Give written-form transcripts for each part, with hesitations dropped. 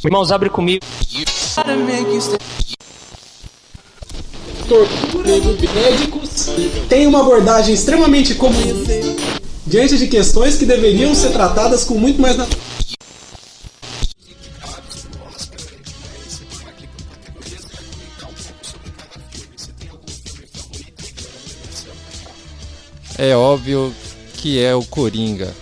Irmãos, abre comigo. Tortura de médicos tem uma abordagem extremamente comum diante de questões que deveriam ser tratadas com muito mais É óbvio que é o Coringa,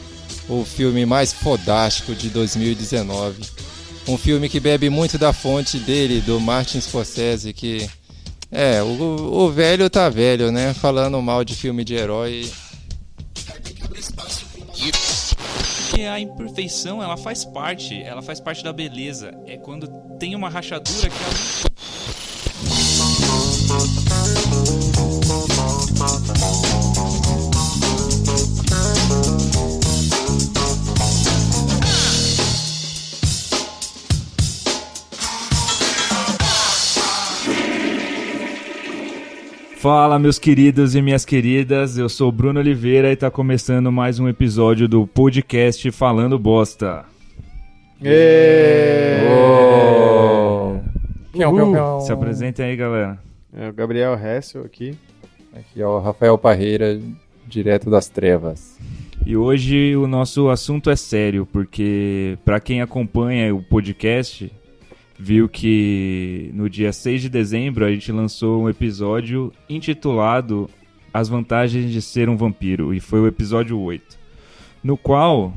o filme mais fodástico de 2019. Um filme que bebe muito da fonte dele, do Martin Scorsese, que... o velho tá velho, né? Falando mal de filme de herói. E a imperfeição, ela faz parte da beleza. É quando tem uma rachadura que ela... Fala, meus queridos e minhas queridas, eu sou o Bruno Oliveira e tá começando mais um episódio do podcast Falando Bosta. Se apresentem aí, galera. É o Gabriel Hessel aqui. Aqui é o Rafael Parreira, direto das trevas. E hoje o nosso assunto é sério, porque pra quem acompanha o podcast, viu que no dia 6 de dezembro a gente lançou um episódio intitulado As Vantagens de Ser um Vampiro, e foi o episódio 8, no qual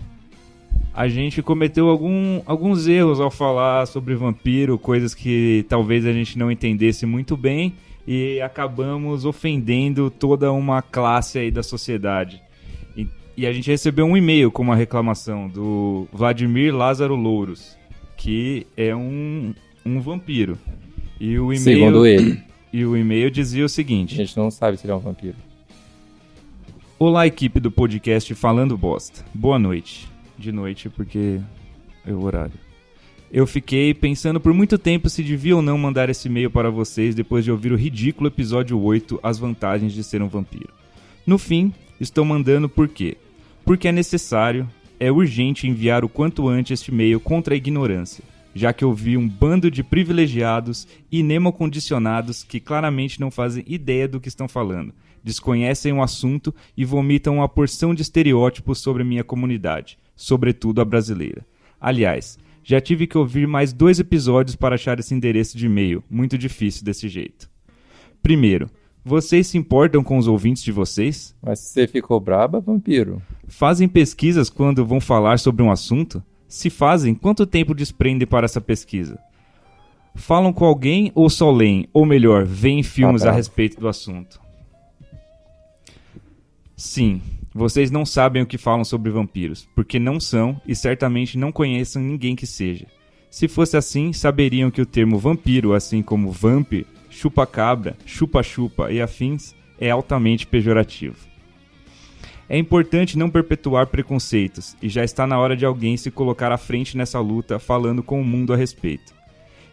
a gente cometeu alguns erros ao falar sobre vampiro, coisas que talvez a gente não entendesse muito bem, e acabamos ofendendo toda uma classe aí da sociedade. E a gente recebeu um e-mail com uma reclamação do Vladimir Lázaro Louros, que é um vampiro. E o e-mail, segundo ele. E o e-mail dizia o seguinte: A gente não sabe se ele é um vampiro. Olá, equipe do podcast Falando Bosta. Boa noite. De noite, porque é o horário. Eu fiquei pensando por muito tempo se devia ou não mandar esse e-mail para vocês depois de ouvir o ridículo episódio 8, As Vantagens de Ser um Vampiro. No fim, estou mandando por quê? Porque é necessário, é urgente enviar o quanto antes este e-mail contra a ignorância, já que eu vi um bando de privilegiados e nemocondicionados que claramente não fazem ideia do que estão falando, desconhecem o assunto e vomitam uma porção de estereótipos sobre a minha comunidade, sobretudo a brasileira. Aliás, já tive que ouvir mais 2 episódios para achar esse endereço de e-mail, muito difícil desse jeito. Primeiro, vocês se importam com os ouvintes de vocês? Mas você ficou braba, vampiro? Fazem pesquisas quando vão falar sobre um assunto? Se fazem, quanto tempo desprendem para essa pesquisa? Falam com alguém ou só leem? Ou melhor, veem filmes a respeito do assunto? Sim, vocês não sabem o que falam sobre vampiros, porque não são e certamente não conhecem ninguém que seja. Se fosse assim, saberiam que o termo vampiro, assim como vampir, chupa-cabra, chupa-chupa e afins, é altamente pejorativo. É importante não perpetuar preconceitos, e já está na hora de alguém se colocar à frente nessa luta falando com o mundo a respeito.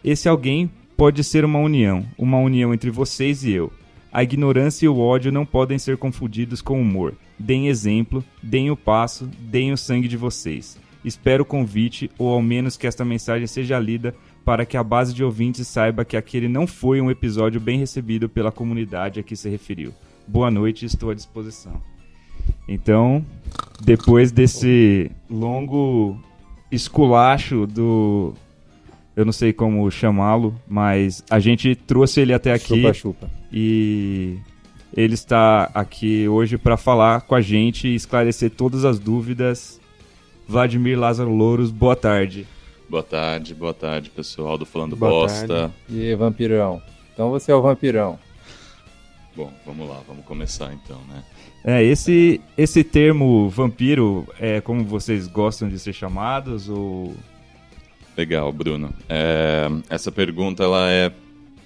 Esse alguém pode ser uma união entre vocês e eu. A ignorância e o ódio não podem ser confundidos com humor. Deem exemplo, deem o passo, deem o sangue de vocês. Espero o convite, ou ao menos que esta mensagem seja lida para que a base de ouvintes saiba que aquele não foi um episódio bem recebido pela comunidade a que se referiu. Boa noite, estou à disposição. Então, depois desse longo esculacho do... eu não sei como chamá-lo, mas a gente trouxe ele até aqui. Chupa-chupa. E ele está aqui hoje para falar com a gente e esclarecer todas as dúvidas. Vladimir Lázaro Louros, boa tarde. Boa tarde, pessoal do Falando Boa Bosta. tarde. E aí, vampirão? Então você é o vampirão. Bom, vamos lá, vamos começar então, né? Esse termo vampiro é como vocês gostam de ser chamados ou... Legal, Bruno. Essa pergunta, ela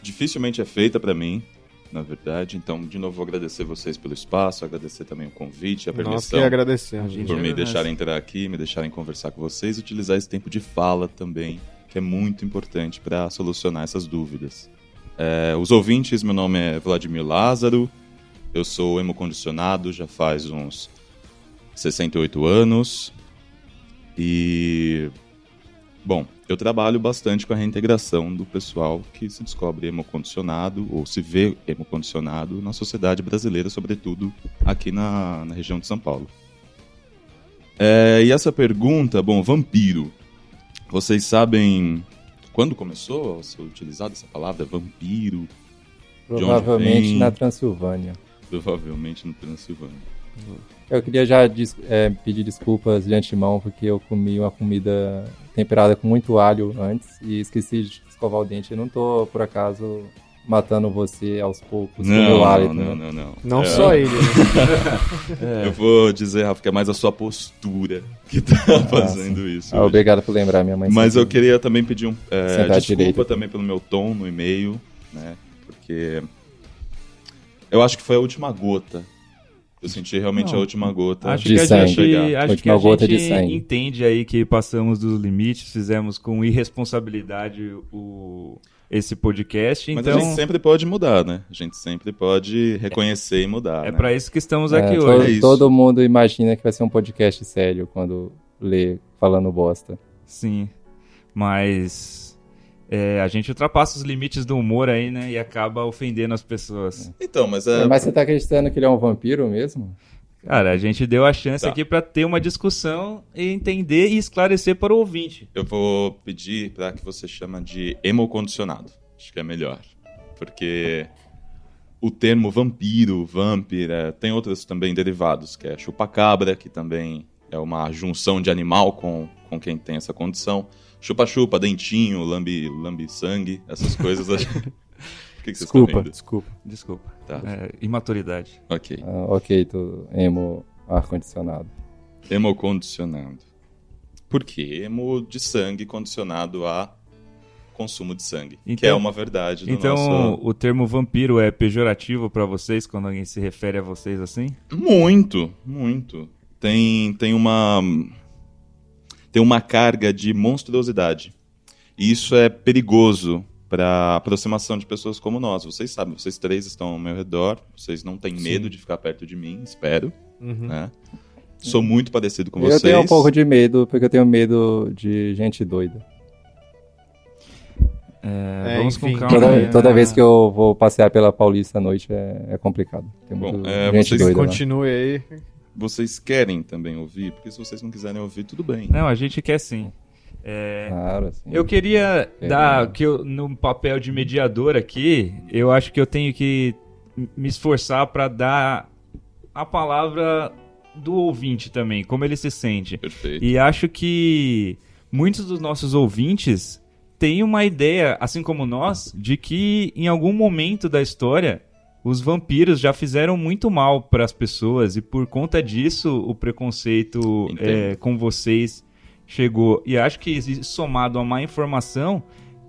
dificilmente é feita pra mim, na verdade. Então, de novo, vou agradecer vocês pelo espaço, agradecer também o convite, a Nós que permissão agradecemos. por me deixarem entrar aqui, me deixarem conversar com vocês e utilizar esse tempo de fala também, que é muito importante para solucionar essas dúvidas. Os ouvintes, meu nome é Vladimir Lázaro, eu sou hemocondicionado já faz uns 68 anos e Bom, eu trabalho bastante com a reintegração do pessoal que se descobre hemocondicionado ou se vê hemocondicionado na sociedade brasileira, sobretudo aqui na região de São Paulo. E essa pergunta, bom, vampiro. Vocês sabem quando começou a ser utilizada essa palavra, vampiro? Provavelmente na Transilvânia. Provavelmente na Transilvânia. Eu queria já pedir desculpas de antemão, porque eu comi uma comida temperada com muito alho antes e esqueci de escovar o dente. Eu não tô, por acaso, matando você aos poucos com o meu hálito. Não. Não só ele, né? Eu vou dizer, Rafa, que é mais a sua postura que tá fazendo isso. hoje. Obrigado por lembrar, minha mãe. Mas eu queria também pedir desculpa direito. também pelo meu tom no e-mail, né? Porque eu acho que foi a última gota. Eu senti realmente a última gota. Acho De que a sangue. gente, acho que a gota de gente sangue. entende aí que passamos dos limites, fizemos com irresponsabilidade esse podcast. Mas Então a gente sempre pode mudar, né? A gente sempre pode reconhecer e mudar. é né? para isso que estamos aqui todo, hoje. É isso. todo mundo imagina que vai ser um podcast sério quando lê falando bosta. Sim, mas a gente ultrapassa os limites do humor aí, né? E acaba ofendendo as pessoas. Então, mas Mas você tá acreditando que ele é um vampiro mesmo? Cara, a gente deu a chance Tá. aqui para ter uma discussão e entender e esclarecer para o ouvinte. eu vou pedir para que você chama de hemocondicionado. Acho que é melhor. Porque o termo vampiro, vampira, tem outros também derivados, que é chupacabra, que também é uma junção de animal com quem tem essa condição. Chupa-chupa, dentinho, lambe-sangue, essas coisas. Por que vocês estão rindo? Desculpa. Tá. Imaturidade. Ok. Ok, tô emo ar-condicionado. Hemocondicionado. Por quê? Hemo de sangue condicionado a consumo de sangue. Que Então- é uma verdade do Então, nosso... o termo vampiro é pejorativo para vocês quando alguém se refere a vocês assim? Muito, muito. Tem uma carga de monstruosidade. E isso é perigoso para a aproximação de pessoas como nós. Vocês sabem, vocês três estão ao meu redor, vocês não têm medo de ficar perto de mim, espero. Né? Sou muito parecido com vocês. Eu tenho um pouco de medo, porque eu tenho medo de gente doida. Vamos enfim. com calma. Toda vez que eu vou passear pela Paulista à noite é complicado. Tem Bom, muito vocês gente doida lá. Continue aí. Vocês querem também ouvir? Porque se vocês não quiserem ouvir, tudo bem. Não, a gente quer sim. Claro, assim. Eu queria dar que no papel de mediador aqui, eu acho que eu tenho que me esforçar para dar a palavra do ouvinte também, como ele se sente. Perfeito. E acho que muitos dos nossos ouvintes têm uma ideia, assim como nós, de que em algum momento da história os vampiros já fizeram muito mal para as pessoas e por conta disso o preconceito Entendo. com vocês chegou. E acho que isso, somado a má informação,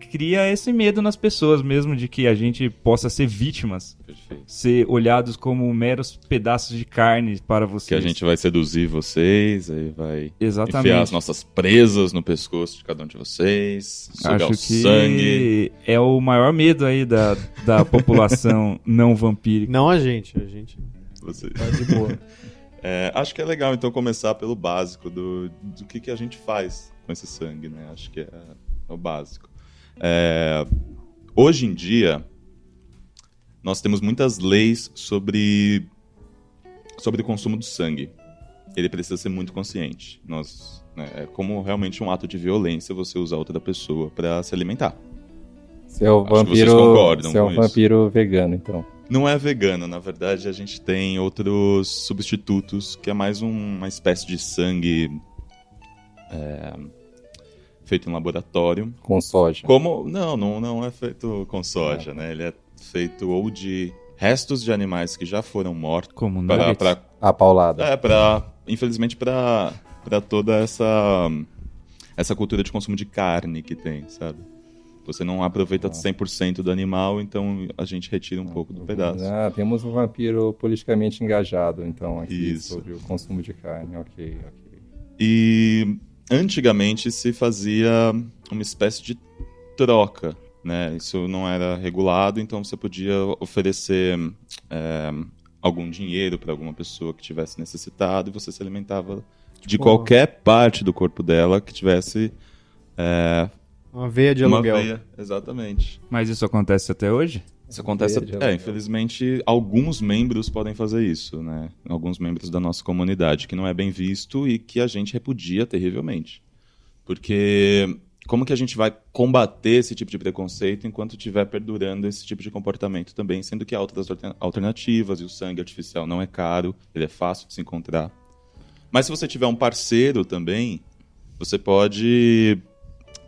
cria esse medo nas pessoas mesmo de que a gente possa ser vítimas, Perfeito. ser olhados como meros pedaços de carne para vocês. Que a gente vai seduzir vocês, aí vai Exatamente. enfiar as nossas presas no pescoço de cada um de vocês, sugar Acho o que sangue. é o maior medo aí da população não vampírica. Não a gente Vocês. tá de boa. Acho que é legal, então, começar pelo básico do que a gente faz com esse sangue, né? Acho que é o básico. Hoje em dia, nós temos muitas leis sobre o consumo do sangue. Ele precisa ser muito consciente. É como realmente um ato de violência você usar outra pessoa para se alimentar. Seu Acho que vocês vampiro, concordam seu com isso. vampiro vegano, então. Não é vegano, na verdade a gente tem outros substitutos, que é mais uma espécie de sangue feito em laboratório. Com soja. Não é feito com soja, né? Ele é feito ou de restos de animais que já foram mortos. Como nuggets. A paulada. Infelizmente para toda essa cultura de consumo de carne que tem, sabe? Você não aproveita 100% do animal, então a gente retira um pouco do pedaço. Temos um vampiro politicamente engajado, então, aqui Isso. sobre o consumo de carne. Ok. E antigamente se fazia uma espécie de troca, né? Isso não era regulado, então você podia oferecer algum dinheiro para alguma pessoa que tivesse necessitado e você se alimentava de qualquer parte do corpo dela que tivesse Uma veia de uma aluguel. veia, exatamente. Mas isso acontece até hoje? Isso acontece, infelizmente, alguns membros podem fazer isso, né? Alguns membros da nossa comunidade, que não é bem visto e que a gente repudia terrivelmente. Porque como que a gente vai combater esse tipo de preconceito enquanto estiver perdurando esse tipo de comportamento também, sendo que há outras alternativas e o sangue artificial não é caro, ele é fácil de se encontrar. Mas se você tiver um parceiro também, você pode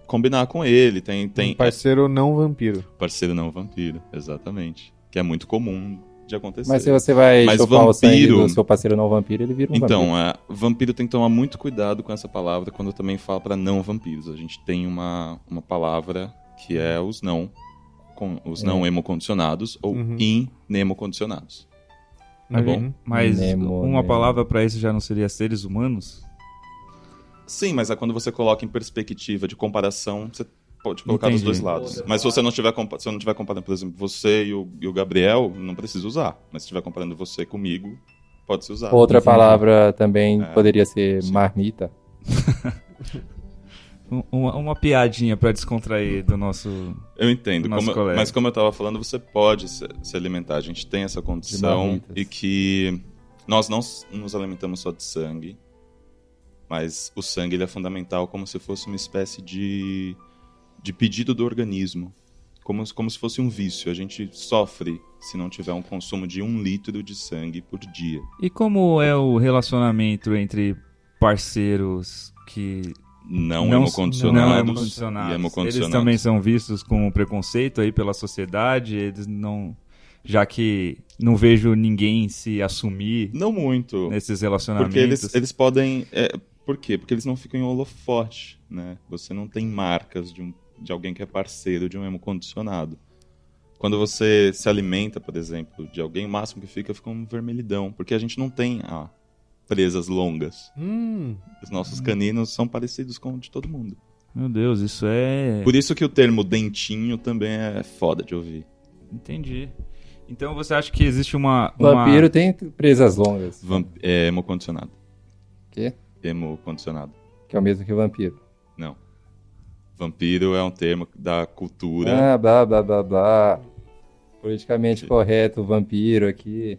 combinar com ele. Tem Um parceiro não vampiro. parceiro não vampiro, exatamente. Que é muito comum de acontecer. Mas se você vai Mas chupar o sangue vampiro- do seu parceiro não vampiro, ele vira um vampiro. Então, vampiro tem que tomar muito cuidado com essa palavra quando também fala para não vampiros. A gente tem uma palavra que é os não hemocondicionados ou inemocondicionados. Tá bom? Mas Nemo, uma Nemo. palavra pra isso já não seria seres humanos? Sim, mas é quando você coloca em perspectiva de comparação, você pode colocar dos Entendi. dois lados. Mas se você não estiver comparando, por exemplo, você e o Gabriel, não precisa usar. Mas se estiver comparando você comigo, pode se usar. Outra palavra também É, poderia ser sim. marmita. Uma piadinha pra descontrair do nosso... Eu entendo, Nosso colega. mas como eu estava falando, você pode se alimentar. A gente tem essa condição marmitas. e que nós não nos alimentamos só de sangue, mas o sangue ele é fundamental como se fosse uma espécie de pedido do organismo, como se fosse um vício. A gente sofre se não tiver um consumo de 1 litro de sangue por dia. E como é o relacionamento entre parceiros que Não não hemocondicionados hemocondicionados? e hemocondicionados. Eles também são vistos com preconceito aí pela sociedade? Eles não... Já que não vejo ninguém se assumir Não muito. nesses relacionamentos. Porque eles podem... por quê? Porque eles não ficam em holofote, né? Você não tem marcas de alguém que é parceiro de um hemocondicionado. Quando você se alimenta, por exemplo, de alguém, o máximo que fica um vermelhidão. Porque a gente não tem presas longas. Os nossos caninos são parecidos com o de todo mundo. Meu Deus, isso é... Por isso que o termo dentinho também é foda de ouvir. Entendi. Então você acha que existe uma... Vampiro tem presas longas. É hemocondicionado. Quê? Hemocondicionado. Que é o mesmo que vampiro. Não. Vampiro é um termo da cultura. Blá, blá, blá, blá. Politicamente correto, vampiro aqui.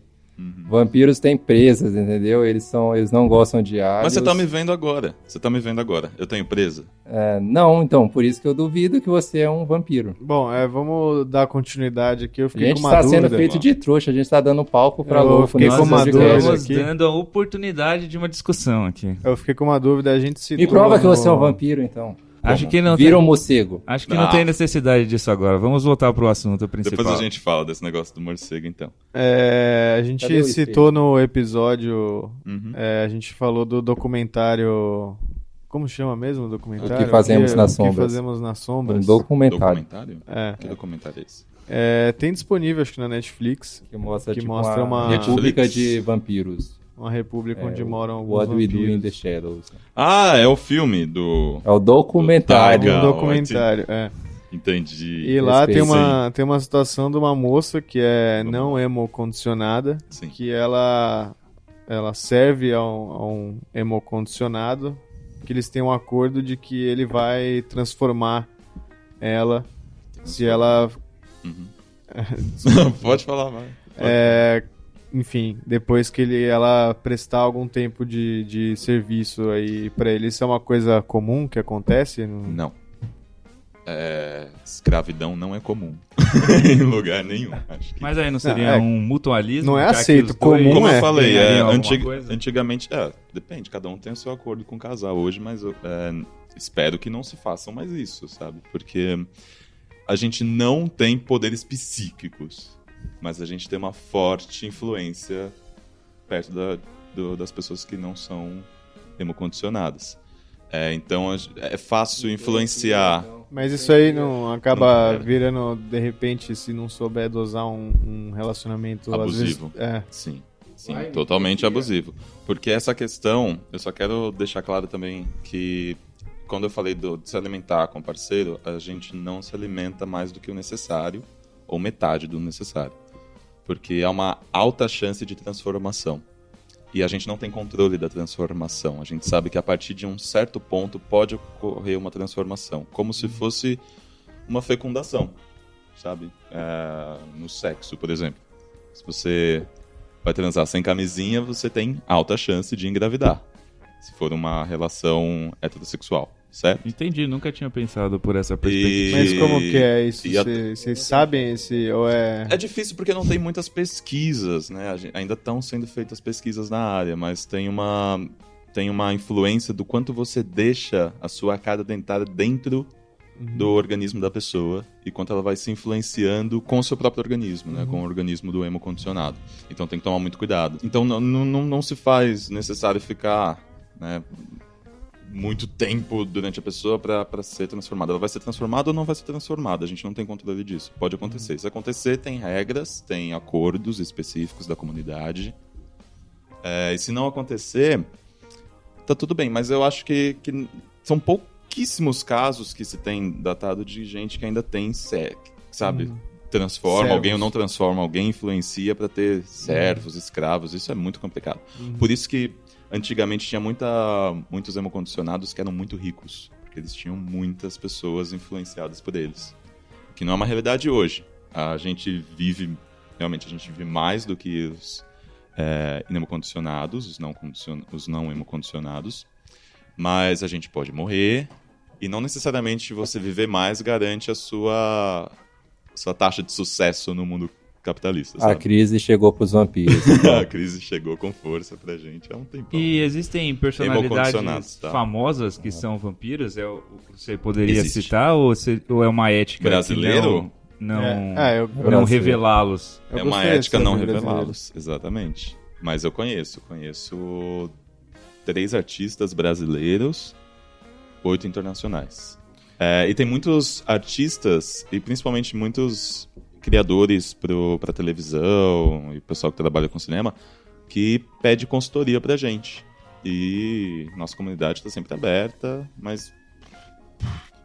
Vampiros têm presas, entendeu? Eles não gostam de alhos. Mas você tá me vendo agora. Eu tenho presa? Não, então, por isso que eu duvido que você é um vampiro. Bom, vamos dar continuidade aqui. Eu A fiquei gente com uma está dúvida. sendo feito de trouxa, a gente está dando palco pra Eu louco. fiquei nesse com uma podcast. dúvida Estamos aqui. dando a oportunidade de uma discussão aqui. Eu fiquei com uma dúvida. A gente citou... Me prova que você é um vampiro, então. Acho que não Vira um tem... morcego. Acho que não tem necessidade disso agora. Vamos voltar pro assunto principal. Depois a gente fala desse negócio do morcego, então. A gente Cadê o citou espelho? no episódio... Uhum. a gente falou do documentário... Como chama mesmo o documentário? O que fazemos nas O sombras. que fazemos nas Um sombras. documentário Documentário? É. Que documentário é esse? Tem disponível, acho que na Netflix, que mostra, que tipo, mostra uma- república Netflix. de vampiros. uma república onde moram alguns What We Do in vampiros. the Shadows. Ah, é o filme do... É o documentário. Legal. Um documentário, Entendi. E lá Respeito. tem uma situação de uma moça que é não hemocondicionada, Sim. que ela serve a um hemocondicionado, que eles têm um acordo de que ele vai transformar ela se ela... Uhum. Pode falar, vai. Enfim, depois que ela prestar algum tempo de serviço aí pra ele. Isso é uma coisa comum que acontece? Não. Escravidão não é comum. Em lugar nenhum, acho que. Mas aí não seria um mutualismo? não é já que aceito, os dois comum Como é. eu falei, ganhariam alguma coisa? antigamente... depende, cada um tem o seu acordo com o casal hoje, mas espero que não se façam mais isso, sabe? Porque a gente não tem poderes psíquicos, mas a gente tem uma forte influência perto das pessoas que não são hemocondicionadas. Então é fácil influenciar. Mas isso aí não acaba Não, virando, de repente, se não souber dosar um relacionamento Abusivo. Às vezes, Sim, totalmente abusivo. Porque essa questão, eu só quero deixar claro também que quando eu falei de se alimentar com o parceiro, a gente não se alimenta mais do que o necessário, ou metade do necessário. Porque há uma alta chance de transformação. E a gente não tem controle da transformação. A gente sabe que a partir de um certo ponto pode ocorrer uma transformação. Como se fosse uma fecundação, sabe? No sexo, por exemplo. Se você vai transar sem camisinha, você tem alta chance de engravidar. Se for uma relação heterossexual, certo? Entendi, nunca tinha pensado por essa perspectiva. Mas como que é isso? E a- Vocês sabem esse... Ou é... É difícil porque não tem muitas pesquisas, né? Ainda estão sendo feitas pesquisas na área, mas tem uma influência do quanto você deixa a sua arcada dentária dentro do organismo da pessoa e quanto ela vai se influenciando com o seu próprio organismo, né? Com o organismo do hemocondicionado. Então tem que tomar muito cuidado. Então não se faz necessário ficar, né, muito tempo durante a pessoa para ser transformada. Ela vai ser transformada ou não vai ser transformada. A gente não tem controle disso. Pode acontecer. Se acontecer, tem regras, tem acordos específicos da comunidade. E se não acontecer, tá tudo bem. Mas eu acho que são pouquíssimos casos que se tem datado de gente que ainda tem sabe? Transforma Servos. alguém ou não transforma alguém, influencia para ter servos, escravos. Isso é muito complicado. Por isso que antigamente tinha muitos hemocondicionados que eram muito ricos, porque eles tinham muitas pessoas influenciadas por eles. Que não é uma realidade hoje. A gente vive mais do que os hemocondicionados, os não hemocondicionados, mas a gente pode morrer e não necessariamente você viver mais garante a sua taxa de sucesso no mundo capitalista, A sabe? crise chegou pros vampiros. A crise chegou com força pra gente há um tempão. E existem Hemocondicionados, personalidades tá? famosas que são vampiros? Você poderia Existe. citar ou é uma ética Brasileiro? que não eu não revelá-los? eu É uma gostei ética dessa não brasileira. revelá-los, exatamente. Mas eu conheço 3 artistas brasileiros, 8 internacionais. E tem muitos artistas, e principalmente muitos criadores pra televisão e pessoal que trabalha com cinema, que pede consultoria pra gente. E nossa comunidade está sempre aberta, mas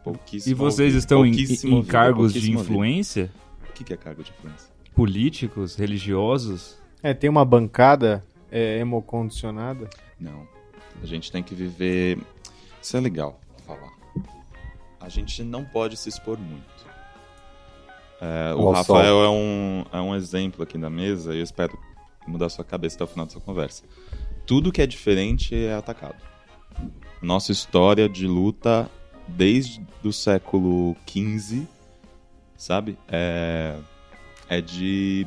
pouquíssimo. E vocês estão em pouquíssimo vida, cargos de pouquíssima vida. influência? O que é cargo de influência? Políticos, religiosos? Tem uma bancada hemocondicionada? Não. A gente tem que viver... Isso é legal falar. A gente não pode se expor muito. O Ao Rafael é um exemplo aqui na mesa e eu espero mudar sua cabeça até o final dessa conversa. Tudo que é diferente é atacado. Nossa história de luta desde o século XV, sabe? É de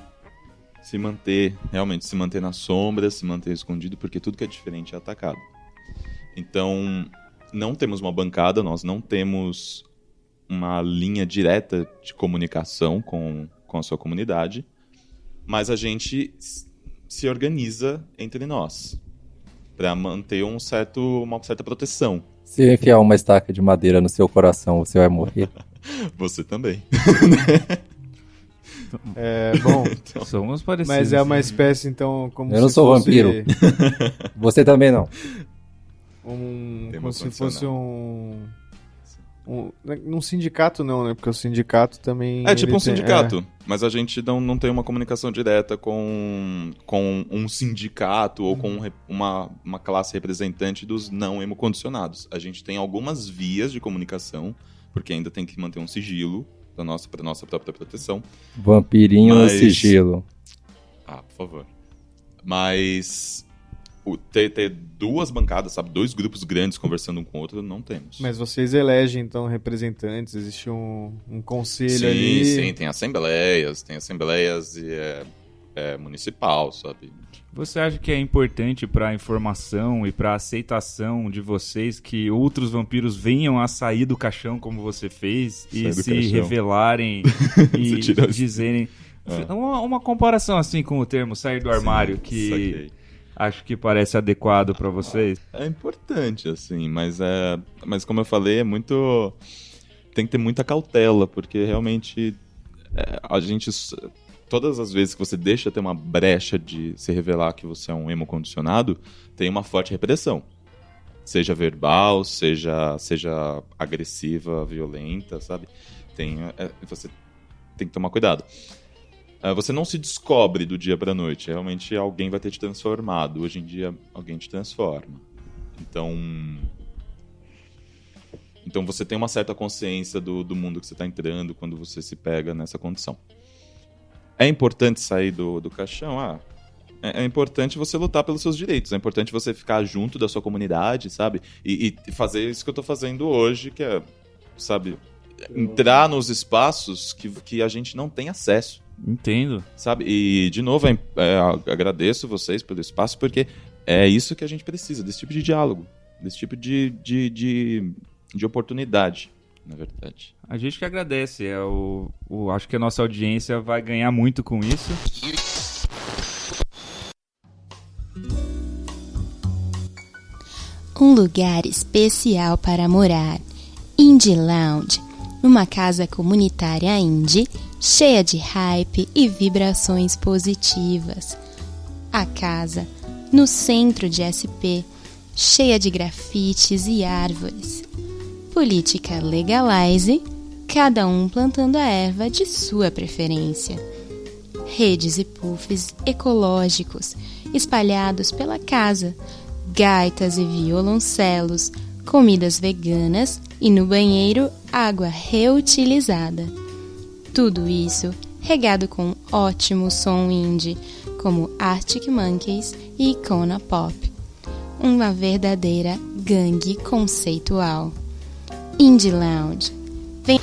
realmente se manter na sombra, se manter escondido, porque tudo que é diferente é atacado. Então, não temos uma bancada, nós não temos uma linha direta de comunicação com a sua comunidade, mas a gente se organiza entre nós para manter uma certa proteção. Se eu enfiar uma estaca de madeira no seu coração, você vai morrer. Você também. Bom, Somos parecidos. mas é uma espécie, então, como Eu não se sou fosse vampiro. Você também não. como se fosse um sindicato não, né? Porque o sindicato também... É tipo ele um tem- sindicato, mas a gente não tem uma comunicação direta com um sindicato ou com uma classe representante dos não hemocondicionados. A gente tem algumas vias de comunicação, porque ainda tem que manter um sigilo para nossa própria proteção. Vampirinho no sigilo. Por favor. Mas ter 2 bancadas, sabe? 2 grupos grandes conversando um com o outro, não temos. Mas vocês elegem, então, representantes, existe um conselho sim, ali. Sim, tem assembleias municipal, sabe? Você acha que é importante para a informação e para a aceitação de vocês que outros vampiros venham a sair do caixão como você fez e Sai do se caixão. revelarem e Você tirou- dizerem... Uma comparação assim com o termo sair do armário, que Saquei. acho que parece adequado para vocês. É importante, assim, mas como eu falei, tem que ter muita cautela, porque realmente a gente... Todas as vezes que você deixa ter uma brecha de se revelar que você é um hemocondicionado, tem uma forte repressão. Seja verbal, seja agressiva, violenta, sabe? Você tem que tomar cuidado. Você não se descobre do dia pra noite. Realmente alguém vai ter te transformado. Hoje em dia, alguém te transforma. Então você tem uma certa consciência do mundo que você está entrando quando você se pega nessa condição. É importante sair do caixão? É importante você lutar pelos seus direitos. É importante você ficar junto da sua comunidade, sabe? E fazer isso que eu tô fazendo hoje, que é, sabe, entrar nos espaços que a gente não tem acesso. Entendo. Sabe? E, de novo, agradeço vocês pelo espaço, porque é isso que a gente precisa, desse tipo de diálogo, desse tipo de oportunidade, na verdade. A gente que agradece. Acho que a nossa audiência vai ganhar muito com isso. Um lugar especial para morar. Indie Lounge. Uma casa comunitária indie, cheia de hype e vibrações positivas. A casa, no centro de SP, cheia de grafites e árvores. Política legalize, cada um plantando a erva de sua preferência. Redes e puffs ecológicos espalhados pela casa, gaitas e violoncelos, comidas veganas e no banheiro água reutilizada. Tudo isso regado com ótimo som indie, como Arctic Monkeys e Icona Pop. Uma verdadeira gangue conceitual. Indie Lounge. Vem...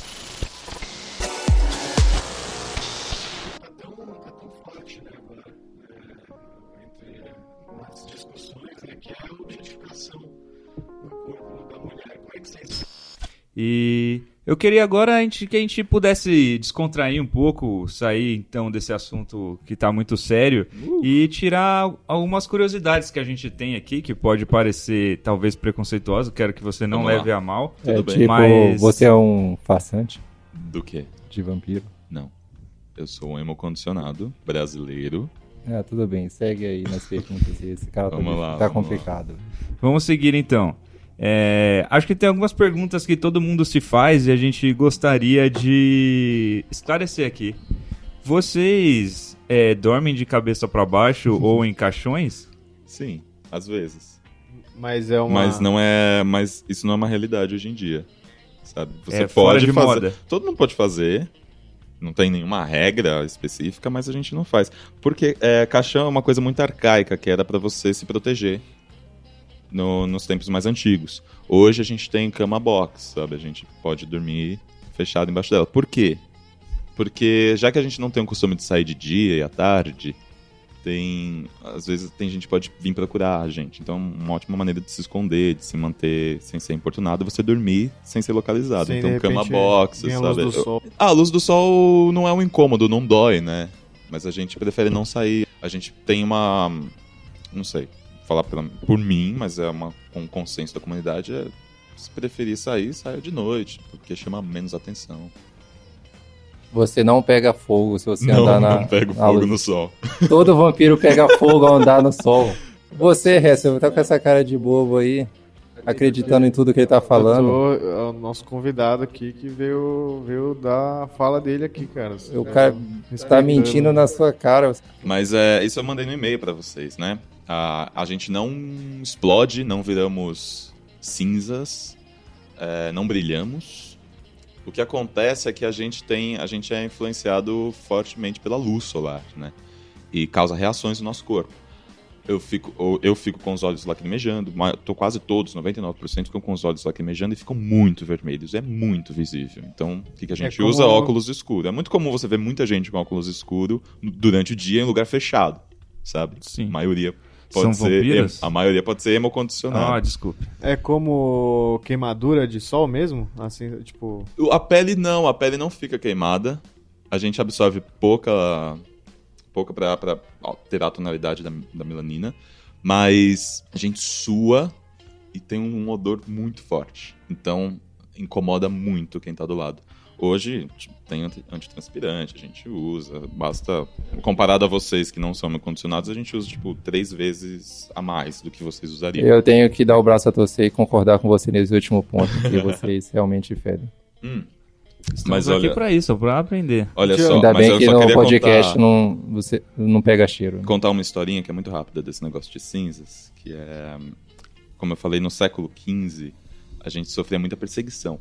E eu queria agora que a gente pudesse descontrair um pouco, sair então desse assunto que está muito sério e tirar algumas curiosidades que a gente tem aqui, que pode parecer talvez preconceituoso, quero que você não leve a mal. Tudo bem. Tipo, mas... você é um farsante Do quê? de vampiro? Não. Eu sou um hemocondicionado brasileiro. Tudo bem, segue aí nas perguntas. Esse cara tá complicado. Vamos seguir então. Acho que tem algumas perguntas que todo mundo se faz e a gente gostaria de esclarecer aqui. Vocês dormem de cabeça para baixo ou em caixões? Sim, às vezes. Mas Mas isso não é uma realidade hoje em dia. Sabe? Você fora pode de fazer. moda. Todo mundo pode fazer. Não tem nenhuma regra específica, mas a gente não faz. Porque caixão é uma coisa muito arcaica, que era para você se proteger nos tempos mais antigos. Hoje a gente tem cama box, sabe? A gente pode dormir fechado embaixo dela. Por quê? Porque já que a gente não tem o costume de sair de dia e à tarde, às vezes tem gente que pode vir procurar a gente. Então, uma ótima maneira de se esconder, de se manter sem ser importunado, é você dormir sem ser localizado. Sem, então, de cama repente, box, vem a sabe? luz do sol. A luz do sol não é um incômodo, não dói, né? Mas a gente prefere não sair. A gente tem uma... Não sei, falar por mim, mas um consenso da comunidade se preferir sair, saia de noite, porque chama menos atenção. Você não pega fogo se você Não, andar não pego na fogo luz. no sol. Todo vampiro pega fogo ao andar no sol. Você, Hessel, tá com essa cara de bobo aí, acreditando em tudo que ele tá falando. É o nosso convidado aqui que veio dar a fala dele aqui, cara. O cara tá mentindo na sua cara. Mas isso eu mandei no e-mail pra vocês, né? A gente não explode, não viramos cinzas, não brilhamos. O que acontece é que a gente é influenciado fortemente pela luz solar, né? E causa reações no nosso corpo. Eu fico com os olhos lacrimejando, quase todos, 99% ficam com os olhos lacrimejando e ficam muito vermelhos, é muito visível. Então, o que a gente usa? Óculos escuros. É muito comum você ver muita gente com óculos escuros durante o dia em lugar fechado, sabe? Sim. A maioria São vampiros? A maioria pode ser hemocondicionada. Desculpe. É como queimadura de sol mesmo? Assim, tipo... A pele não fica queimada. A gente absorve pouca para alterar a tonalidade da melanina, mas a gente sua e tem um odor muito forte. Então, incomoda muito quem tá do lado. Hoje, tem antitranspirante, a gente usa, basta... Comparado a vocês que não são hemocondicionados, a gente usa, 3 vezes a mais do que vocês usariam. Eu tenho que dar o braço a torcer e concordar com você nesse último ponto, que vocês realmente fedem. Estamos aqui pra isso, pra aprender. Olha só, Ainda mas bem eu que só no queria podcast você não pega cheiro. contar uma historinha que é muito rápida desse negócio de cinzas, que é, como eu falei, no século XV, a gente sofria muita perseguição,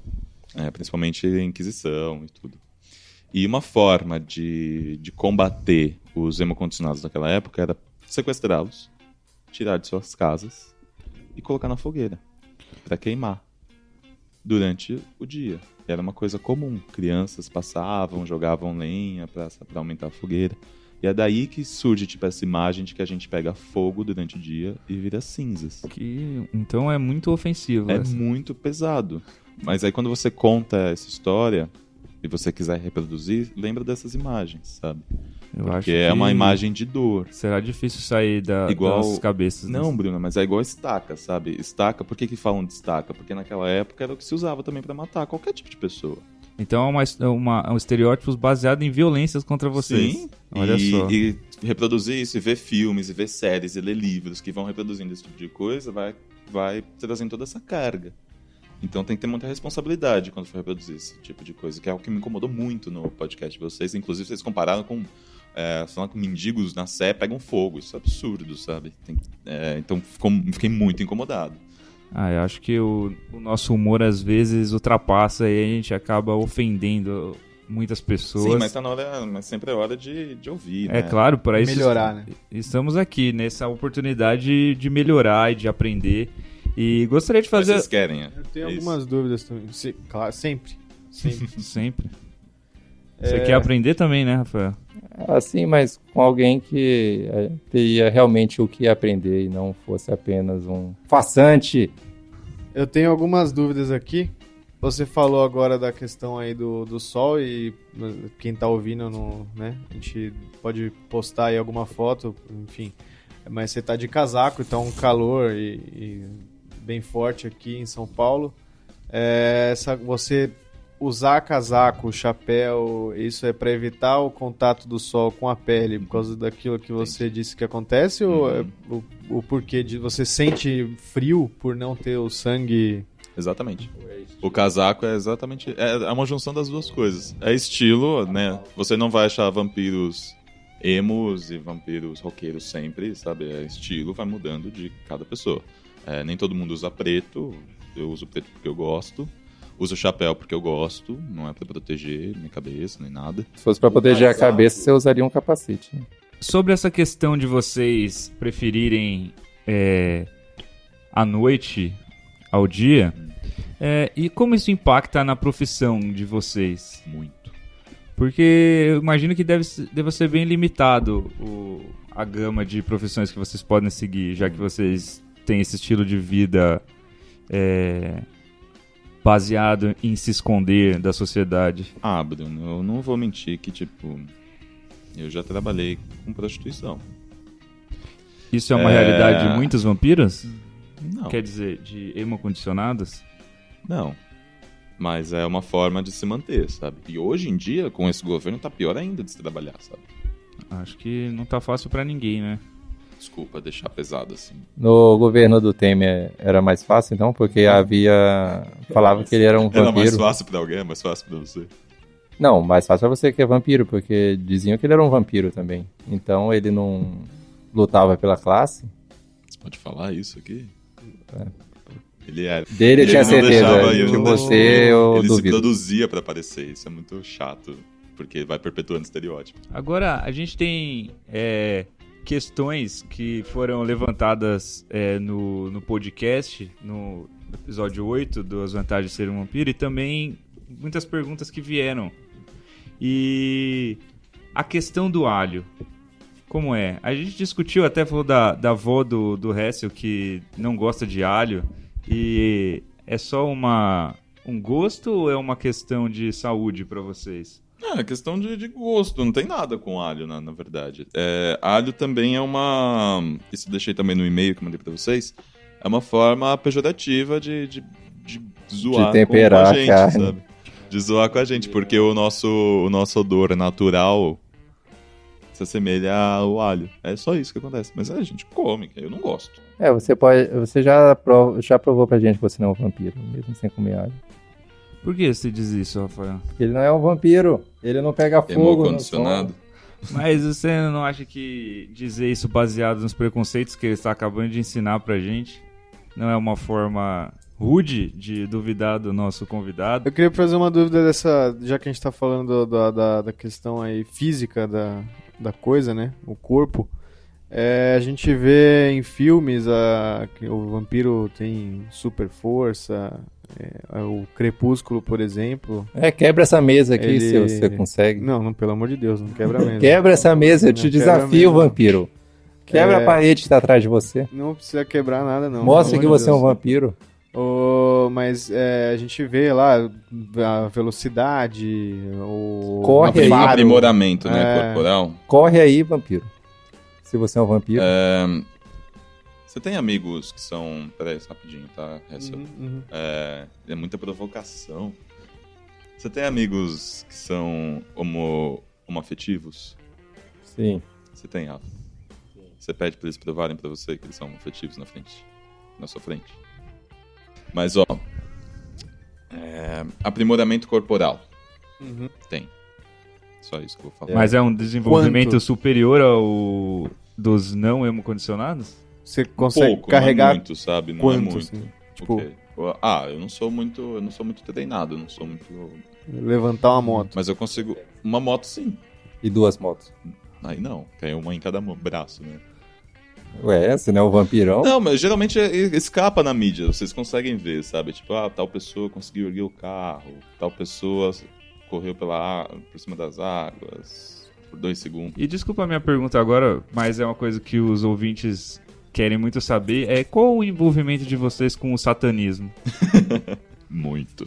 principalmente Inquisição e tudo. E uma forma de combater os hemocondicionados daquela época era sequestrá-los, tirar de suas casas e colocar na fogueira para queimar durante o dia. Era uma coisa comum. Crianças passavam, jogavam lenha para aumentar a fogueira. E é daí que surge tipo essa imagem de que a gente pega fogo durante o dia e vira cinzas. Então é muito ofensivo. É muito pesado. Mas aí quando você conta essa história e você quiser reproduzir, lembra dessas imagens, sabe? Porque é uma imagem de dor. Será difícil sair das cabeças. Não, Bruno, mas é igual estaca, sabe? Estaca, por que falam de estaca? Porque naquela época era o que se usava também pra matar qualquer tipo de pessoa. Então é um estereótipo baseado em violências contra vocês. Sim, olha só. E reproduzir isso, e ver filmes, e ver séries, e ler livros que vão reproduzindo esse tipo de coisa, vai trazendo toda essa carga. Então tem que ter muita responsabilidade quando for reproduzir esse tipo de coisa, que é algo que me incomodou muito no podcast de vocês. Inclusive, vocês compararam com com mendigos na Sé pegam fogo. Isso é absurdo, sabe? Então fiquei muito incomodado. Eu acho que o nosso humor às vezes ultrapassa e a gente acaba ofendendo muitas pessoas. Sim, mas sempre é hora de ouvir, né? É claro, para isso melhorar, né? Estamos aqui nessa oportunidade de melhorar e de aprender. E gostaria de fazer... Mas vocês querem, Eu tenho algumas dúvidas também. Claro, sempre. Sempre. Você quer aprender também, né, Rafael? Assim, mas com alguém que teria realmente o que aprender e não fosse apenas um farsante. Eu tenho algumas dúvidas aqui. Você falou agora da questão aí do sol e quem tá ouvindo, né? A gente pode postar aí alguma foto, enfim. Mas você tá de casaco, então um calor e bem forte aqui em São Paulo. Você usar casaco, chapéu, isso é para evitar o contato do sol com a pele por causa daquilo que você disse que acontece? Ou é o porquê de você sente frio por não ter o sangue? Exatamente. O casaco é exatamente... É uma junção das duas coisas. É estilo, né? Você não vai achar vampiros emos e vampiros roqueiros sempre, sabe? É estilo, vai mudando de cada pessoa. Nem todo mundo usa preto. Eu uso preto porque eu gosto. Uso chapéu porque eu gosto. Não é pra proteger minha cabeça, nem nada. Se fosse pra proteger a cabeça, você usaria um capacete. Né? Sobre essa questão de vocês preferirem a noite ao dia, e como isso impacta na profissão de vocês? Muito. Porque eu imagino que deva ser bem limitado a gama de profissões que vocês podem seguir, já que vocês têm esse estilo de vida baseado em se esconder da sociedade. Bruno, eu não vou mentir que, eu já trabalhei com prostituição. Isso é uma realidade de muitos vampiros? Não. Quer dizer, de hemocondicionados? Não. Mas é uma forma de se manter, sabe? E hoje em dia, com esse governo, tá pior ainda de se trabalhar, sabe? Acho que não tá fácil pra ninguém, né? Desculpa deixar pesado assim. No governo do Temer era mais fácil, então? Porque falava que ele era um vampiro. Era mais fácil pra alguém, é mais fácil pra você? Não, mais fácil pra você que é vampiro, porque diziam que ele era um vampiro também. Então ele não lutava pela classe. Você pode falar isso aqui? Ele era. Dele eu tinha certeza, de você eu ele duvido. se produzia pra aparecer, isso é muito chato, porque vai perpetuando estereótipo. Agora, a gente tem questões que foram levantadas no podcast, no episódio 8 das vantagens de ser um vampiro, e também muitas perguntas que vieram. E a questão do alho, como é? A gente discutiu, até falou da avó do Hessel, que não gosta de alho, e é só um gosto ou é uma questão de saúde pra vocês? É questão de gosto, não tem nada com alho, na verdade. Alho também é uma... Isso eu deixei também no e-mail que eu mandei pra vocês. É uma forma pejorativa de zoar de temperar com a gente, a carne. sabe? De zoar com a gente, porque o nosso odor natural se assemelha ao alho. É só isso que acontece. Mas a gente come, eu não gosto. Você já provou pra gente que você não é um vampiro, mesmo sem comer alho. Por que você diz isso, Rafael? Ele não é um vampiro. Ele não pega fogo. Condicionado. Mas você não acha que dizer isso baseado nos preconceitos que ele está acabando de ensinar pra gente não é uma forma rude de duvidar do nosso convidado? Eu queria fazer uma dúvida dessa, já que a gente tá falando da questão aí física da coisa, né? O corpo. A gente vê em filmes que o vampiro tem super força, o Crepúsculo, por exemplo. Quebra essa mesa aqui se você consegue. Não, pelo amor de Deus, não quebra a mesa. Quebra essa mesa, eu te desafio, vampiro. Quebra a parede que tá atrás de você. Não precisa quebrar nada, não. Mostra que você é um vampiro. Mas a gente vê lá a velocidade, Corre aí. Aprimoramento, né, corporal. Corre aí, vampiro. Se você é um vampiro. Você tem amigos que são... Peraí, rapidinho, tá? É muita provocação. Você tem amigos que são homoafetivos? Sim. Você tem, Rafa? Você pede pra eles provarem pra você que eles são homoafetivos na sua frente. Mas, aprimoramento corporal. Tem. Só isso que eu vou falar. Mas é um desenvolvimento superior ao dos não hemocondicionados? Você consegue carregar não é muito, sabe? Não quanto, é muito. assim? Tipo... eu não sou muito treinado, não sou muito... Levantar uma moto. Mas eu consigo... Uma moto, sim. E 2 motos. Aí não, tem uma em cada braço, né? Ué, você não é um vampirão? Não, mas geralmente escapa na mídia, vocês conseguem ver, sabe? Tipo, tal pessoa conseguiu erguer o carro, tal pessoa correu por cima das águas por 2 segundos. E desculpa a minha pergunta agora, mas é uma coisa que os ouvintes querem muito saber, qual o envolvimento de vocês com o satanismo? Muito.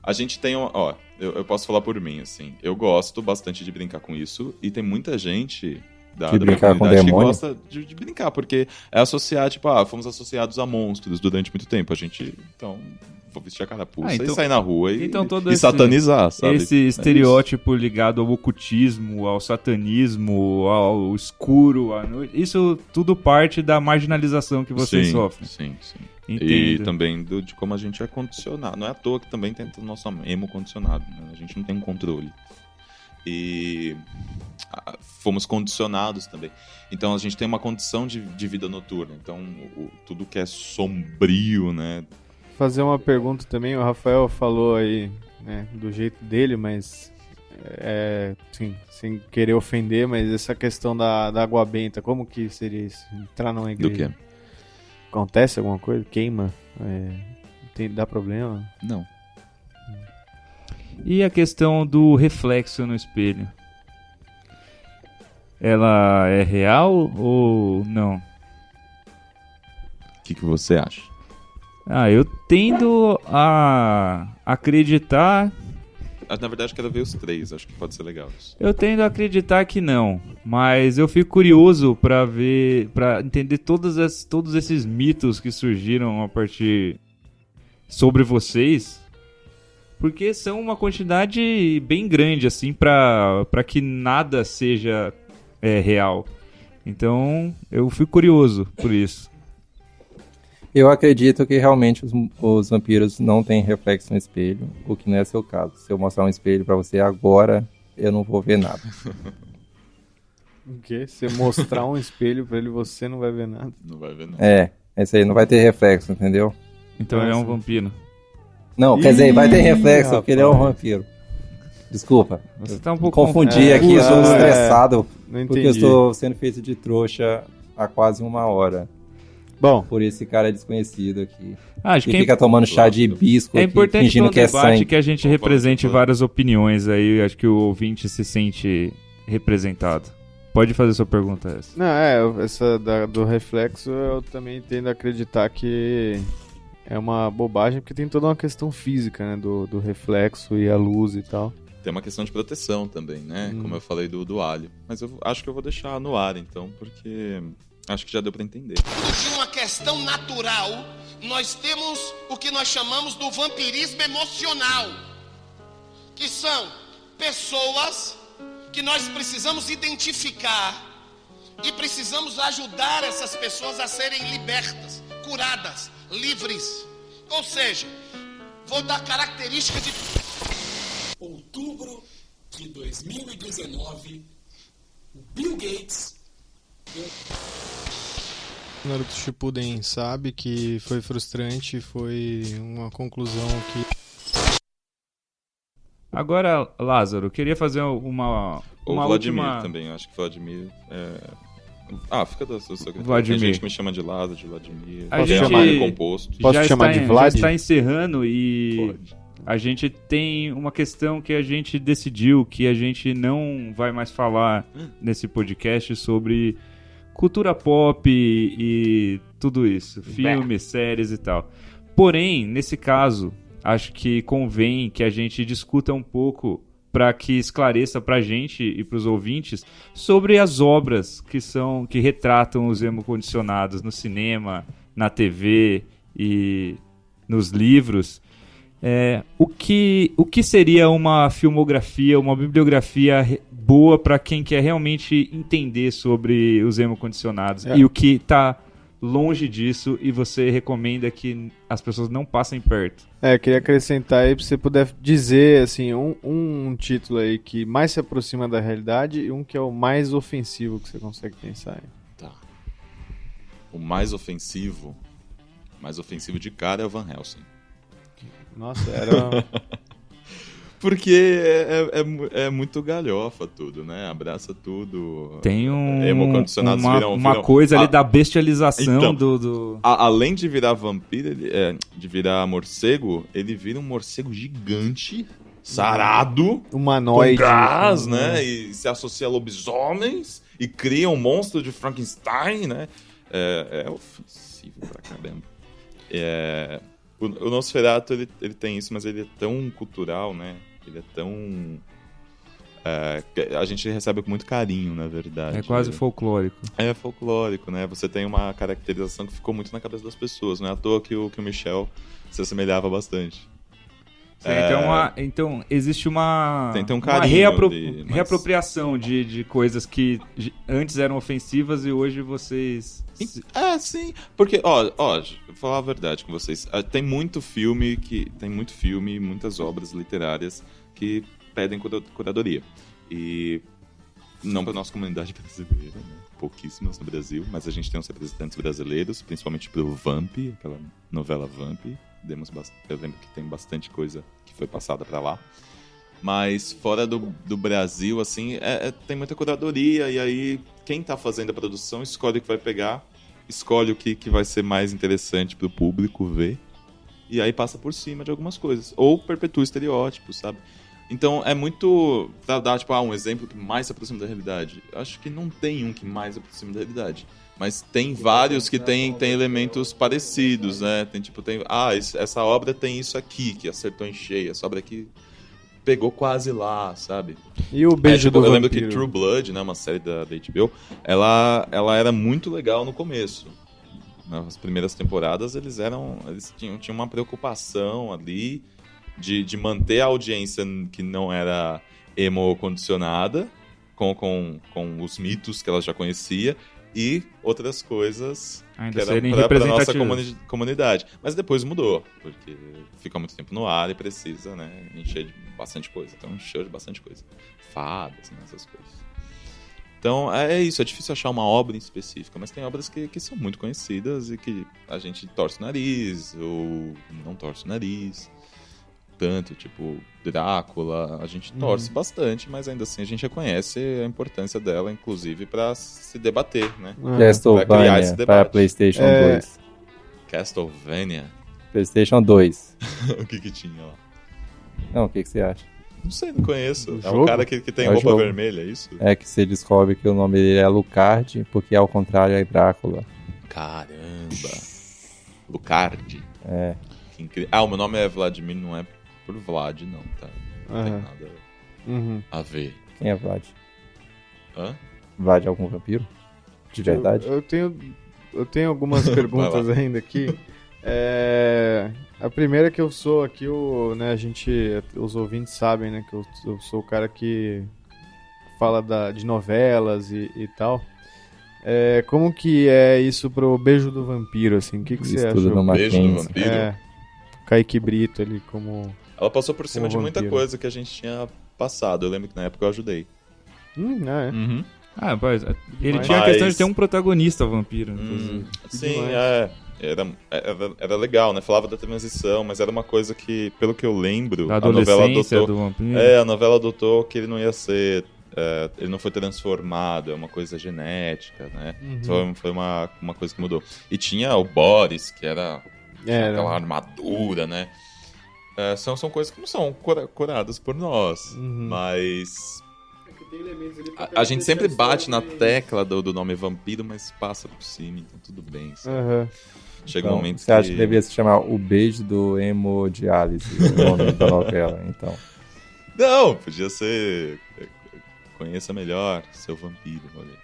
A gente tem eu posso falar por mim, assim, eu gosto bastante de brincar com isso, e tem muita gente da brincar com comunidade que demônio? gosta de brincar, porque é associar, tipo, fomos associados a monstros durante muito tempo, a gente, então, vou vestir a carapuça e sair na rua e satanizar, sabe? Esse estereótipo ligado ao ocultismo, ao satanismo, ao escuro, à noite, isso tudo parte da marginalização que vocês sofrem. Sim. Entendo. E também de como a gente é condicionado. Não é à toa que também tem o nosso emo condicionado, né? A gente não tem controle. E fomos condicionados também. Então a gente tem uma condição de vida noturna. Então tudo que é sombrio, né? Fazer uma pergunta também, o Rafael falou aí, né, do jeito dele, mas sim, sem querer ofender, mas essa questão da água benta, como que seria isso? Entrar numa igreja? Do quê? Acontece alguma coisa? Queima? Dá problema? Não. E a questão do reflexo no espelho? Ela é real ou não? O que você acha? Eu tendo a acreditar... Na verdade, quero ver os 3, acho que pode ser legal isso. Eu tendo a acreditar que não, mas eu fico curioso pra entender todos esses mitos que surgiram a partir sobre vocês, porque são uma quantidade bem grande, assim, pra que nada seja real. Então, eu fico curioso por isso. Eu acredito que realmente os vampiros não têm reflexo no espelho, o que não é seu caso. Se eu mostrar um espelho pra você agora, eu não vou ver nada. O quê? Se mostrar um espelho pra ele, você não vai ver nada? Não vai ver nada. Esse aí não vai ter reflexo, entendeu? Então ele é um vampiro. Não, quer dizer, vai ter reflexo, porque ele é um vampiro. Desculpa. Você tá um pouco confundi aqui, eu sou estressado, não porque eu estou sendo feito de trouxa há quase 1 hora. Bom, por esse cara desconhecido aqui. Acho que fica tomando chá de hibisco é importante fingindo que é sangue. Que a gente represente várias opiniões aí, acho que o ouvinte se sente representado. Pode fazer sua pergunta essa. Não, essa do reflexo eu também tendo a acreditar que é uma bobagem, porque tem toda uma questão física, né, do reflexo e a luz e tal. Tem uma questão de proteção também, né, como eu falei do alho. Mas eu acho que eu vou deixar no ar, então, porque... Acho que já deu para entender. De uma questão natural, nós temos o que nós chamamos do vampirismo emocional, que são pessoas que nós precisamos identificar e precisamos ajudar essas pessoas a serem libertas, curadas, livres. Ou seja, vou dar característica de... Outubro de 2019, Bill Gates... Naruto Shippuden sabe que foi frustrante, foi uma conclusão que... Agora, Lázaro, queria fazer uma Ou Vladimir última... também, acho que Vladimir fica da sua secretária. Vladimir. Tem gente que me chama de Lázaro, de Vladimir. A Tem gente- chamar ele composto. Posso te chamar de Vlad? Já está encerrando e Pode. a gente tem uma questão que a gente decidiu que a gente não vai mais falar nesse podcast sobre cultura pop e tudo isso, filmes, séries e tal. Porém, nesse caso, acho que convém que a gente discuta um pouco para que esclareça pra gente e pros ouvintes sobre as obras que retratam os emo-condicionados no cinema, na TV e nos livros. O que seria uma filmografia, uma bibliografia boa para quem quer realmente entender sobre os emo-condicionados e o que tá longe disso e você recomenda que as pessoas não passem perto? Queria acrescentar aí pra você poder dizer, assim, um título aí que mais se aproxima da realidade e um que é o mais ofensivo que você consegue pensar aí. Tá. O mais ofensivo de cara é o Van Helsing. Nossa, era... Porque é muito galhofa tudo, né? Abraça tudo. Tem Emo-condicionados uma coisa ali da bestialização então, do... Além de virar vampiro, de virar morcego, ele vira um morcego gigante, sarado, humanoide, com gás, né? E se associa a lobisomens e cria um monstro de Frankenstein, né? É ofensivo pra caramba. O Nosferatu, ele tem isso, mas ele é tão cultural, né? Ele é tão... a gente recebe com muito carinho, na verdade. É quase folclórico. É folclórico, né? Você tem uma caracterização que ficou muito na cabeça das pessoas. Não é à toa que o Michel se assemelhava bastante. Sim, então existe uma Tem um carinho reapropriação de coisas que antes eram ofensivas e hoje vocês... Sim. Porque, ó, vou falar a verdade com vocês. Tem muito filme, muitas obras literárias que pedem curadoria. E não para nossa comunidade brasileira, né? Pouquíssimas no Brasil, mas a gente tem uns representantes brasileiros, principalmente pro Vamp, aquela novela Vamp. Eu lembro que tem bastante coisa que foi passada para lá. Mas fora do Brasil, assim, tem muita curadoria, e aí quem tá fazendo a produção escolhe o que vai pegar, escolhe o que vai ser mais interessante pro público ver, e aí passa por cima de algumas coisas. Ou perpetua estereótipos, sabe? Então é muito... Pra dar um exemplo que mais se aproxima da realidade. Eu acho que não tem um que mais se aproxima da realidade. Mas tem vários que tem elementos parecidos, né? Essa obra tem isso aqui, que acertou em cheio. Essa obra aqui pegou quase lá, sabe? E o Beijo do Eu Vampiro? lembro que True Blood, né, uma série da HBO, ela era muito legal no começo. Nas primeiras temporadas eles tinham uma preocupação ali de manter a audiência que não era emo-condicionada com os mitos que ela já conhecia e outras coisas ainda que eram para a nossa comunidade. Mas depois mudou, porque fica muito tempo no ar e precisa, né, encher de bastante coisa. Então encheu de bastante coisa. Fadas, né, essas coisas. Então é isso, é difícil achar uma obra em específica, mas tem obras que são muito conhecidas e que a gente torce o nariz ou não torce o nariz. Tanto, tipo Drácula, a gente torce bastante, mas ainda assim a gente reconhece a importância dela, inclusive para se debater, né? Castlevania para PlayStation 2. Castlevania? PlayStation 2. O que tinha lá? Não, o que você acha? Não sei, não conheço. É jogo? um cara que tem roupa jogo. vermelha, é isso? É que você descobre que o nome dele é Lucard, porque ao contrário é Drácula. Caramba! Lucard. É. Que incrível. O meu nome é Vladimir, não é por Vlad, não, tá? Não tem nada a ver. Quem é Vlad? Hã? Vlad é algum vampiro? De verdade? Eu tenho algumas perguntas ainda aqui. A primeira que eu sou aqui, os ouvintes sabem, né, que eu sou o cara que fala de novelas e tal. Como que é isso pro Beijo do Vampiro, assim? O que você acha? Estudo no Beijo do Mackenzie. Vampiro? Kaique Brito ali como... Ela passou por cima de muita vampiro. coisa que a gente tinha passado. Eu lembro que na época eu ajudei. É. Uhum. Ah, mas ele Mas- tinha a questão de ter um protagonista vampiro, inclusive. Sim, demais. era legal, né? Falava da transição, mas era uma coisa que, pelo que eu lembro, Da a novela adolescência adotou... do vampiro. A novela adotou que ele não ia ser... ele não foi transformado, é uma coisa genética, né? Foi uma coisa que mudou. E tinha o Boris, que era aquela armadura, né? São coisas que não são curadas por nós, mas... A gente sempre bate na tecla do nome vampiro, mas passa por cima, então tudo bem. Sabe? Chega um momento você acha que deveria se chamar O Beijo do Hemodiálise, o nome da novela, então? Não, podia ser... Conheça melhor seu vampiro, olha.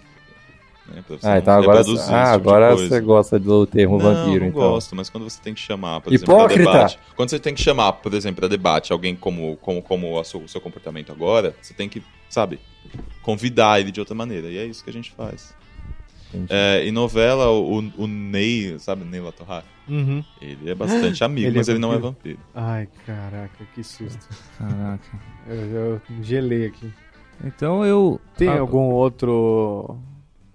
Né, então agora você gosta do termo vampiro, não então. Não gosto, mas quando você tem que chamar, por exemplo, Hipócrita! pra debate... Quando você tem que chamar, por exemplo, para debate alguém como o seu comportamento agora, você tem que, sabe, convidar ele de outra maneira. E é isso que a gente faz. Em novela, o Ney, sabe, Ney Latorrac? Ele é bastante amigo, mas ele não é vampiro. Ai, caraca, que susto. Caraca. Eu gelei aqui. Então eu... Tem algum outro...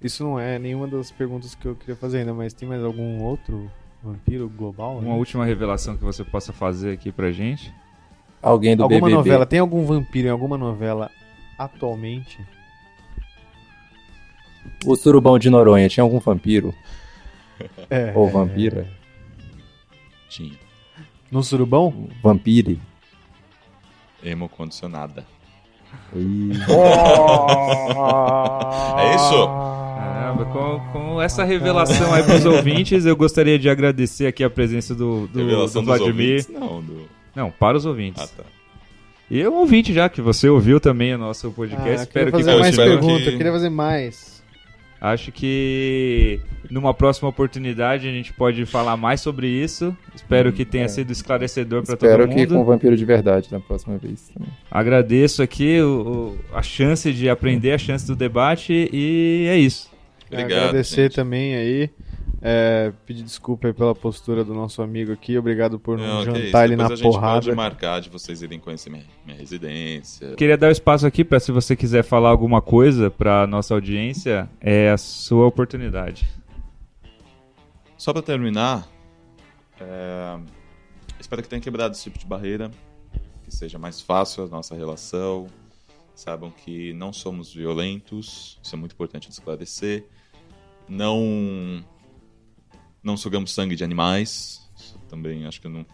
Isso não é nenhuma das perguntas que eu queria fazer ainda, mas tem mais algum outro vampiro global? Uma última revelação que você possa fazer aqui pra gente? Alguém do alguma BBB. Novela? Tem algum vampiro em alguma novela atualmente? O Surubão de Noronha tinha algum vampiro? Ou vampira? Tinha. No Surubão? Vampire? Emocondicionada. É isso? Com essa revelação aí pros ouvintes, eu gostaria de agradecer aqui a presença do Vladimir. Não, para os ouvintes. Ah, tá. E o ouvinte já, que você ouviu também o nosso podcast. Espero que fazer mais perguntas, eu queria fazer mais. Acho que numa próxima oportunidade a gente pode falar mais sobre isso. Espero que tenha sido esclarecedor para todo mundo. Espero que com o vampiro de verdade na próxima vez também. Agradeço aqui a chance de aprender, a chance do debate, e é isso. Obrigado, agradecer gente. também aí. Pedir desculpa aí pela postura do nosso amigo aqui. Obrigado por não jantar ele na porrada. Depois a gente pode marcar de vocês irem conhecer minha residência. Queria dar o espaço aqui para, se você quiser falar alguma coisa para nossa audiência, é a sua oportunidade. Só para terminar, espero que tenha quebrado esse tipo de barreira, que seja mais fácil a nossa relação, saibam que não somos violentos, isso é muito importante de esclarecer, não sugamos sangue de animais, também acho que eu não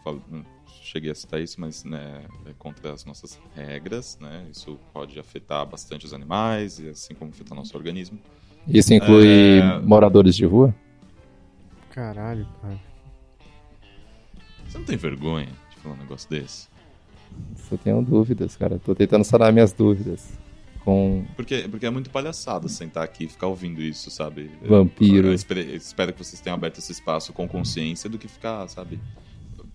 cheguei a citar isso, mas né, é contra as nossas regras, né? Isso pode afetar bastante os animais, e assim como afeta o nosso organismo. Isso inclui moradores de rua? Caralho, cara. Você não tem vergonha de falar um negócio desse? Eu tenho dúvidas, cara. Tô tentando sanar minhas dúvidas. Porque é muito palhaçada sentar aqui e ficar ouvindo isso, sabe? Vampiro. Eu espero que vocês tenham aberto esse espaço com consciência do que ficar, sabe?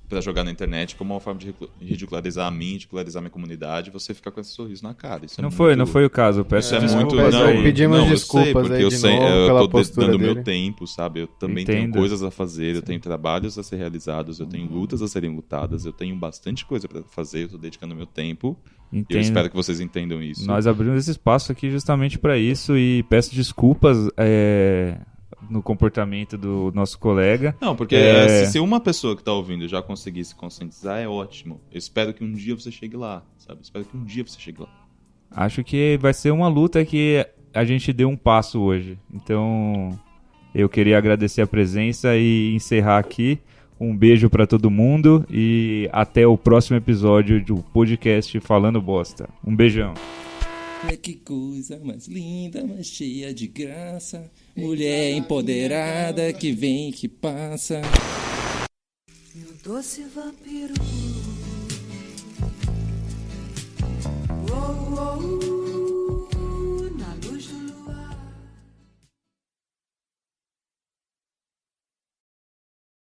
Pra jogar na internet como uma forma de ridicularizar a mim, ridicularizar a minha comunidade, você ficar com esse sorriso na cara. Isso não foi o caso. Eu peço desculpas. Pedimos desculpas aí de novo pela postura dando dele. meu tempo, sabe? Eu também tenho coisas a fazer, eu tenho trabalhos a ser realizados, eu tenho lutas a serem lutadas, eu tenho bastante coisa pra fazer, eu tô dedicando meu tempo. Entendo. E eu espero que vocês entendam isso. Nós abrimos esse espaço aqui justamente para isso e peço desculpas no comportamento do nosso colega. Não, porque se uma pessoa que tá ouvindo já conseguir se conscientizar, é ótimo. Eu espero que um dia você chegue lá, sabe? Espero que um dia você chegue lá. Acho que vai ser uma luta que a gente deu um passo hoje. Então, eu queria agradecer a presença e encerrar aqui. Um beijo para todo mundo e até o próximo episódio do podcast Falando Bosta. Um beijão. Que coisa mais linda, mais cheia de graça. Mulher empoderada que vem e que passa. Meu doce vampiro. Oh, oh, oh.